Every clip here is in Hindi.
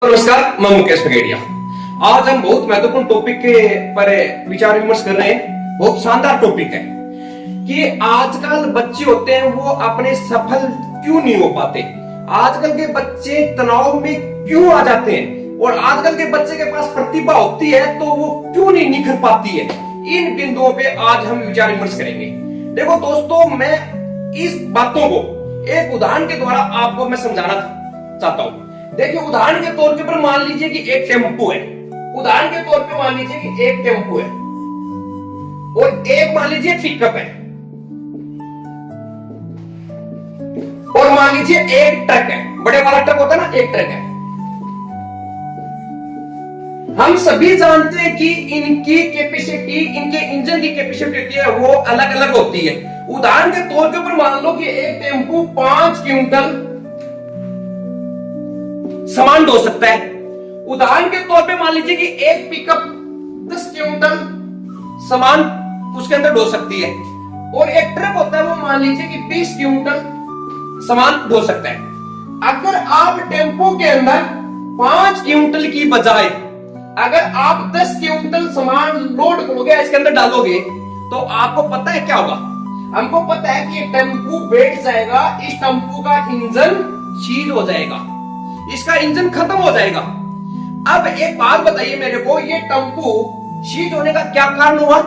नमस्कार, मैं मुकेश पगेड़िया। आज हम बहुत महत्वपूर्ण टॉपिक के पर विचार विमर्श कर रहे हैं। बहुत शानदार टॉपिक है कि आजकल बच्चे होते हैं वो अपने सफल क्यों नहीं हो पाते। आजकल के बच्चे तनाव में क्यों आ जाते हैं और आजकल के बच्चे के पास प्रतिभा होती है तो वो क्यों नहीं निखर पाती है। इन बिंदुओं पे आज हम विचार विमर्श करेंगे। देखो दोस्तों, मैं इस बातों को एक उदाहरण के द्वारा आपको मैं समझाना चाहता हूं। देखिए, उदाहरण के तौर के ऊपर मान लीजिए कि एक टेम्पो है। उदाहरण के तौर पे मान लीजिए कि एक टेम्पो है और एक मान लीजिए पिकअप है और मान लीजिए एक ट्रक है। बड़े वाला ट्रक होता है ना, एक ट्रक है। हम सभी जानते हैं कि इनकी कैपेसिटी, इनके इंजन की कैपेसिटी होती है वो अलग अलग होती है। उदाहरण के तौर के ऊपर मान लो कि एक टेम्पो 5 क्विंटल सामान ढो सकता है। उदाहरण के तौर पे मान लीजिए कि एक पिकअप 10 क्विंटल सामान उसके अंदर ढो सकती है और एक ट्रक होता है वो मान लीजिए कि 20 क्विंटल सामान ढो सकता है। अगर आप टेम्पो के अंदर 5 क्विंटल की बजाय अगर आप 10 क्विंटल सामान लोड करोगे, इसके अंदर डालोगे, तो आपको पता है क्या होगा। हमको पता है कि टेम्पो बैठ जाएगा, इस टेम्पो का इंजन सीज हो जाएगा, इसका इंजन खत्म हो जाएगा। अब एक बात बताइए मेरे को, ये टेम्पो सीज होने का क्या कारण हुआ।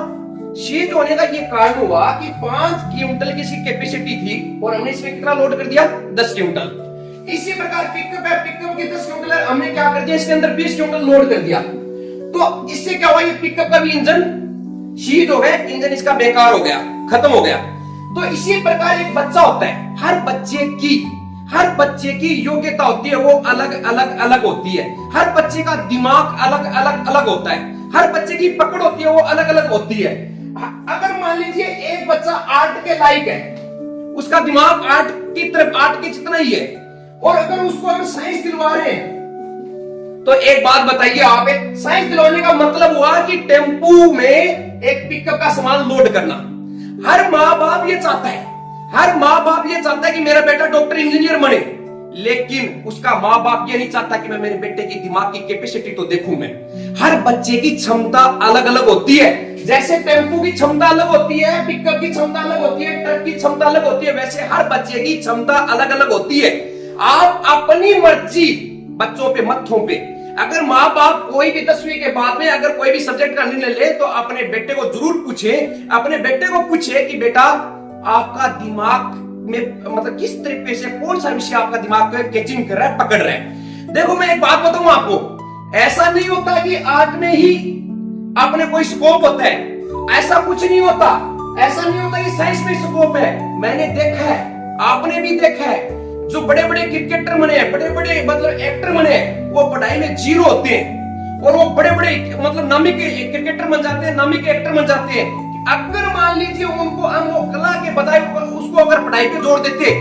सीज होने का ये कारण हुआ कि 5 क्विंटल की इसकी कैपेसिटी थी और हमने इसमें कितना लोड कर दिया, 10 क्विंटल। इसी प्रकार पिकअप है, पिकअप की 10 क्विंटल है, हमने क्या कर दिया, इसके अंदर 20 क्विंटल लोड कर दिया। तो इससे क्या हुआ, ये पिकअप का भी इंजन सीज हो गया, इंजन इसका बेकार हो गया, खत्म हो गया। तो इसी प्रकार एक बच्चा होता है, हर बच्चे की योग्यता होती है वो अलग होती है। हर बच्चे का दिमाग अलग होता है। हर बच्चे की पकड़ होती है वो अलग होती है। अगर मान लीजिए एक बच्चा आर्ट के लायक है, उसका दिमाग आर्ट की तरफ, आर्ट के जितना ही है, और अगर उसको हम साइंस दिलवा रहे हैं, तो एक बात बताइए आप, साइंस दिलवाने का मतलब हुआ कि टेम्पो में एक पिकअप का सामान लोड करना। हर माँ बाप ये चाहता है, कि मेरा बेटा डॉक्टर इंजीनियर बने, लेकिन उसका माँ बाप ये नहीं चाहता कि मैं मेरे बेटे की दिमाग की कैपेसिटी तो देखूं मैं। हर बच्चे की क्षमता अलग अलग होती है। जैसे टेम्पो की क्षमता अलग होती है, पिकअप की क्षमता अलग होती है, ट्रक की क्षमता अलग होती है, वैसे हर बच्चे की क्षमता अलग अलग होती है। आप अपनी मर्जी बच्चों पे मत थोपे। अगर माँ बाप कोई भी 10वीं के बाद में अगर कोई भी सब्जेक्ट का निर्णय ले तो अपने बेटे को जरूर पूछे कि बेटा आपका दिमाग में मतलब किस तरीके से, कौन सा विषय आपका दिमाग को कैचिंग कर रहा है, पकड़ रहा है। देखो, मैं एक बात बताऊं आपको, ऐसा नहीं होता कि आर्ट में ही अपने कोई स्कोप होता है, ऐसा कुछ नहीं होता। ऐसा नहीं होता कि साइंस में स्कोप है। मैंने देखा है, आपने भी देखा है, जो बड़े बड़े क्रिकेटर बने हैं, बड़े बड़े मतलब एक्टर बने हैं, वो पढ़ाई में जीरो होते हैं और वो बड़े बड़े मतलब नामी के क्रिकेटर बन जाते हैं, नामी के एक्टर बन जाते हैं। अगर मान लीजिए उनको हम वो कला के बजाय उसको अगर पढ़ाई पे जोड़ देते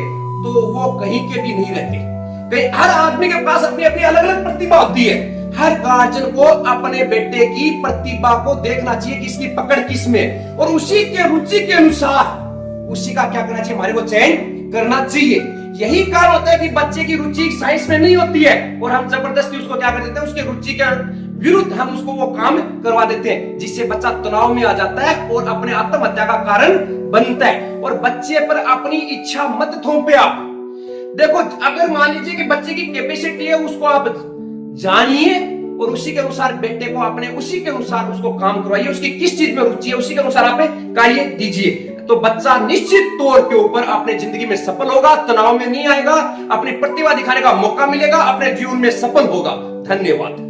तो वो कहीं के भी नहीं रहते। हर आदमी के पास अपनी अपनी अलग अलग प्रतिभा होती है। हर गार्जियन को अपने बेटे की प्रतिभा को देखना चाहिए कि इसकी पकड़ किस में, और उसी के रुचि के अनुसार उसी का क्या करना चाहिए, हमारे को चयन करना चाहिए। यही कारण होता है कि बच्चे की रुचि साइंस में नहीं होती है और हम जबरदस्ती उसको क्या कर देते हैं, उसके रुचि के विरुद्ध हम उसको वो काम करवा देते हैं, जिससे बच्चा तनाव में आ जाता है और अपने आत्महत्या का कारण बनता है। और बच्चे पर अपनी इच्छा मत थोपे आप। देखो, अगर मान लीजिए कि बच्चे की कैपेसिटी है, उसको आप जानिए और उसी के अनुसार बेटे को अपने उसी के अनुसार उसको काम करवाइए। उसकी किस चीज में रुचि है उसी के अनुसार आप कार्य दीजिए, तो बच्चा निश्चित तौर के ऊपर अपने जिंदगी में सफल होगा, तनाव में नहीं आएगा, अपनी प्रतिभा दिखाने का मौका मिलेगा, अपने जीवन में सफल होगा। धन्यवाद।